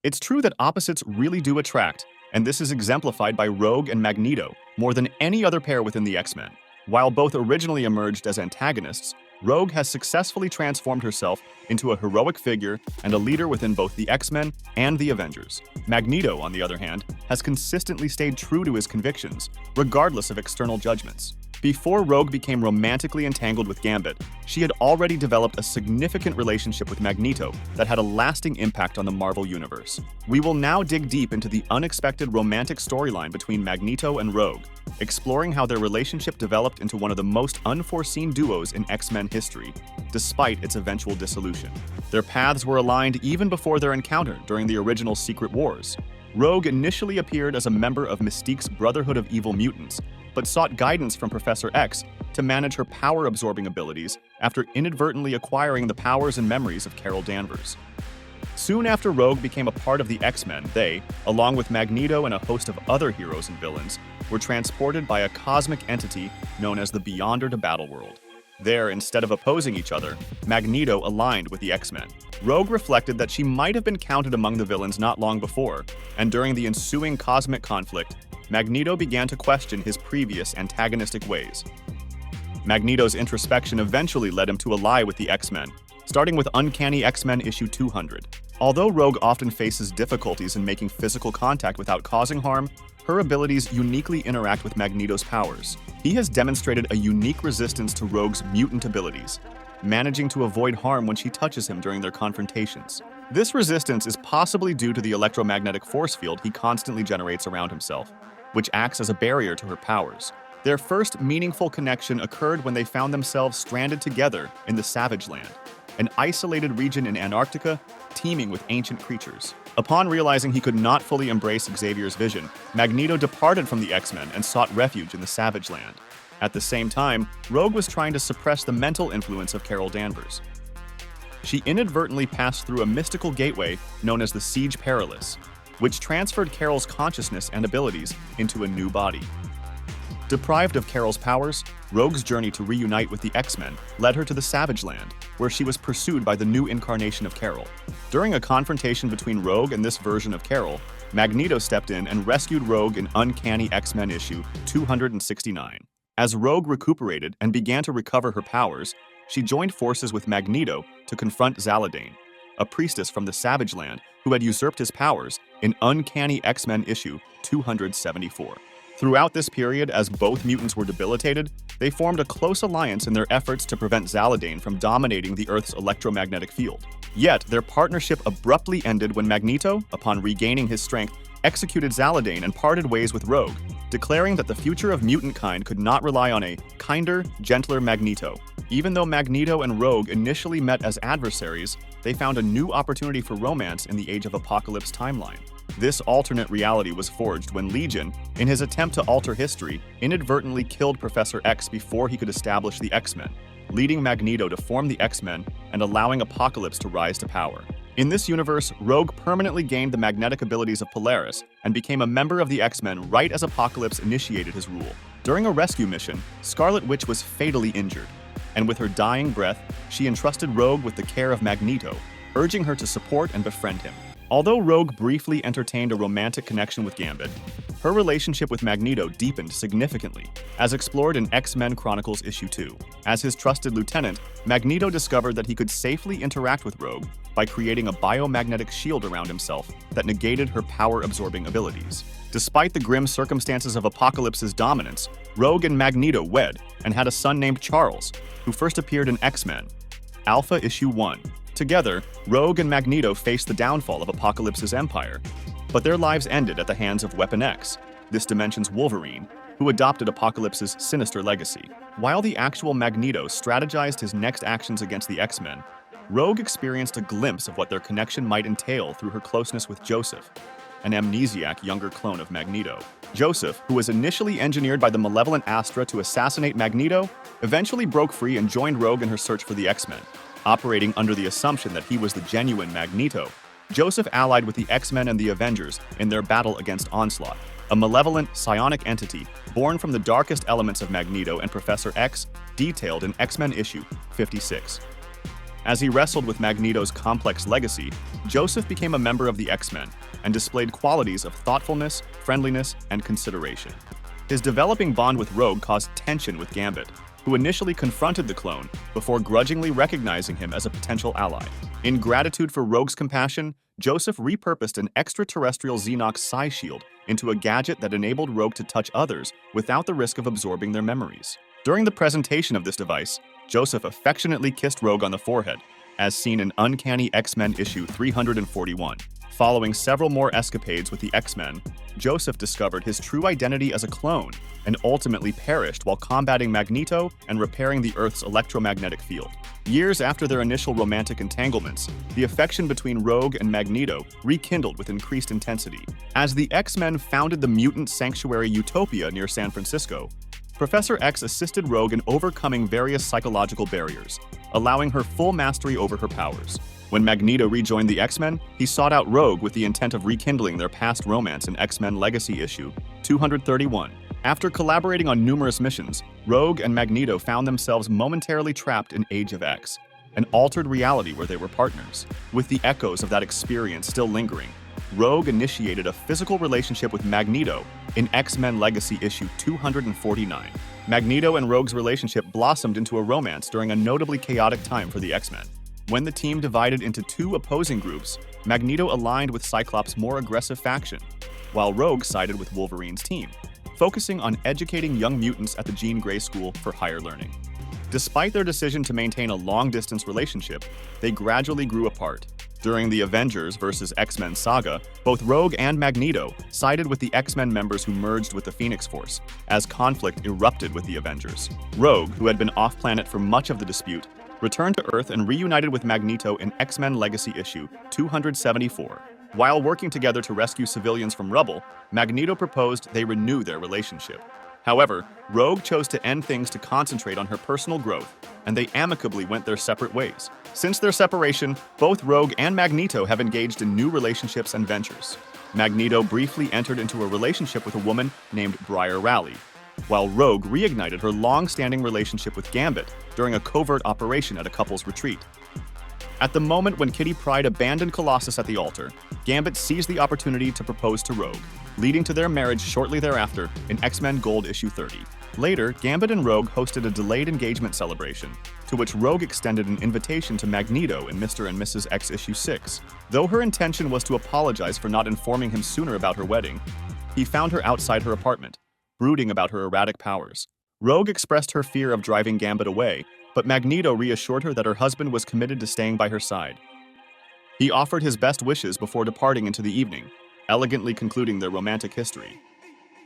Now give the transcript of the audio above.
It's true that opposites really do attract, and this is exemplified by Rogue and Magneto more than any other pair within the X-Men. While both originally emerged as antagonists, Rogue has successfully transformed herself into a heroic figure and a leader within both the X-Men and the Avengers. Magneto, on the other hand, has consistently stayed true to his convictions, regardless of external judgments. Before Rogue became romantically entangled with Gambit, she had already developed a significant relationship with Magneto that had a lasting impact on the Marvel Universe. We will now dig deep into the unexpected romantic storyline between Magneto and Rogue, exploring how their relationship developed into one of the most unforeseen duos in X-Men history, despite its eventual dissolution. Their paths were aligned even before their encounter during the original Secret Wars. Rogue initially appeared as a member of Mystique's Brotherhood of Evil Mutants, but sought guidance from Professor X to manage her power-absorbing abilities after inadvertently acquiring the powers and memories of Carol Danvers. Soon after Rogue became a part of the X-Men, they, along with Magneto and a host of other heroes and villains, were transported by a cosmic entity known as the Beyonder to Battleworld. There, instead of opposing each other, Magneto aligned with the X-Men. Rogue reflected that she might have been counted among the villains not long before, and during the ensuing cosmic conflict, Magneto began to question his previous antagonistic ways. Magneto's introspection eventually led him to ally with the X-Men, starting with Uncanny X-Men issue 200. Although Rogue often faces difficulties in making physical contact without causing harm, her abilities uniquely interact with Magneto's powers. He has demonstrated a unique resistance to Rogue's mutant abilities, managing to avoid harm when she touches him during their confrontations. This resistance is possibly due to the electromagnetic force field he constantly generates around himself, which acts as a barrier to her powers. Their first meaningful connection occurred when they found themselves stranded together in the Savage Land, an isolated region in Antarctica teeming with ancient creatures. Upon realizing he could not fully embrace Xavier's vision, Magneto departed from the X-Men and sought refuge in the Savage Land. At the same time, Rogue was trying to suppress the mental influence of Carol Danvers. She inadvertently passed through a mystical gateway known as the Siege Perilous, which transferred Carol's consciousness and abilities into a new body. Deprived of Carol's powers, Rogue's journey to reunite with the X-Men led her to the Savage Land, where she was pursued by the new incarnation of Carol. During a confrontation between Rogue and this version of Carol, Magneto stepped in and rescued Rogue in Uncanny X-Men issue 269. As Rogue recuperated and began to recover her powers, she joined forces with Magneto to confront Zaladane, a priestess from the Savage Land who had usurped his powers in Uncanny X-Men issue 274. Throughout this period, as both mutants were debilitated, they formed a close alliance in their efforts to prevent Zaladane from dominating the Earth's electromagnetic field. Yet, their partnership abruptly ended when Magneto, upon regaining his strength, executed Zaladane and parted ways with Rogue, declaring that the future of mutant kind could not rely on a kinder, gentler Magneto. Even though Magneto and Rogue initially met as adversaries, they found a new opportunity for romance in the Age of Apocalypse timeline. This alternate reality was forged when Legion, in his attempt to alter history, inadvertently killed Professor X before he could establish the X-Men, leading Magneto to form the X-Men and allowing Apocalypse to rise to power. In this universe, Rogue permanently gained the magnetic abilities of Polaris and became a member of the X-Men right as Apocalypse initiated his rule. During a rescue mission, Scarlet Witch was fatally injured, and with her dying breath, she entrusted Rogue with the care of Magneto, urging her to support and befriend him. Although Rogue briefly entertained a romantic connection with Gambit, her relationship with Magneto deepened significantly, as explored in X-Men Chronicles issue 2. As his trusted lieutenant, Magneto discovered that he could safely interact with Rogue by creating a biomagnetic shield around himself that negated her power-absorbing abilities. Despite the grim circumstances of Apocalypse's dominance, Rogue and Magneto wed and had a son named Charles, who first appeared in X-Men Alpha issue 1. Together, Rogue and Magneto faced the downfall of Apocalypse's empire, but their lives ended at the hands of Weapon X, this dimension's Wolverine, who adopted Apocalypse's sinister legacy. While the actual Magneto strategized his next actions against the X-Men, Rogue experienced a glimpse of what their connection might entail through her closeness with Joseph, an amnesiac younger clone of Magneto. Joseph, who was initially engineered by the malevolent Astra to assassinate Magneto, eventually broke free and joined Rogue in her search for the X-Men. Operating under the assumption that he was the genuine Magneto, Joseph allied with the X-Men and the Avengers in their battle against Onslaught, a malevolent, psionic entity born from the darkest elements of Magneto and Professor X, detailed in X-Men issue 56. As he wrestled with Magneto's complex legacy, Joseph became a member of the X-Men and displayed qualities of thoughtfulness, friendliness, and consideration. His developing bond with Rogue caused tension with Gambit, who initially confronted the clone before grudgingly recognizing him as a potential ally. In gratitude for Rogue's compassion, Joseph repurposed an extraterrestrial Xenox psi shield into a gadget that enabled Rogue to touch others without the risk of absorbing their memories. During the presentation of this device, Joseph affectionately kissed Rogue on the forehead, as seen in Uncanny X-Men issue 341. Following several more escapades with the X-Men, Joseph discovered his true identity as a clone and ultimately perished while combating Magneto and repairing the Earth's electromagnetic field. Years after their initial romantic entanglements, the affection between Rogue and Magneto rekindled with increased intensity. As the X-Men founded the mutant sanctuary Utopia near San Francisco, Professor X assisted Rogue in overcoming various psychological barriers, allowing her full mastery over her powers. When Magneto rejoined the X-Men, he sought out Rogue with the intent of rekindling their past romance in X-Men Legacy issue 231. After collaborating on numerous missions, Rogue and Magneto found themselves momentarily trapped in Age of X, an altered reality where they were partners. With the echoes of that experience still lingering, Rogue initiated a physical relationship with Magneto in X-Men Legacy issue 249. Magneto and Rogue's relationship blossomed into a romance during a notably chaotic time for the X-Men. When the team divided into two opposing groups, Magneto aligned with Cyclops' more aggressive faction, while Rogue sided with Wolverine's team, focusing on educating young mutants at the Jean Grey School for higher learning. Despite their decision to maintain a long-distance relationship, they gradually grew apart. During the Avengers vs. X-Men saga, both Rogue and Magneto sided with the X-Men members who merged with the Phoenix Force, as conflict erupted with the Avengers. Rogue, who had been off-planet for much of the dispute, returned to Earth and reunited with Magneto in X-Men Legacy issue 274. While working together to rescue civilians from rubble, Magneto proposed they renew their relationship. However, Rogue chose to end things to concentrate on her personal growth, and they amicably went their separate ways. Since their separation, both Rogue and Magneto have engaged in new relationships and ventures. Magneto briefly entered into a relationship with a woman named Briar Rally, while Rogue reignited her long-standing relationship with Gambit during a covert operation at a couple's retreat. At the moment when Kitty Pryde abandoned Colossus at the altar, Gambit seized the opportunity to propose to Rogue, leading to their marriage shortly thereafter in X-Men Gold issue 30. Later, Gambit and Rogue hosted a delayed engagement celebration, to which Rogue extended an invitation to Magneto in Mr. and Mrs. X issue 6. Though her intention was to apologize for not informing him sooner about her wedding, he found her outside her apartment, brooding about her erratic powers. Rogue expressed her fear of driving Gambit away, but Magneto reassured her that her husband was committed to staying by her side. He offered his best wishes before departing into the evening, elegantly concluding their romantic history.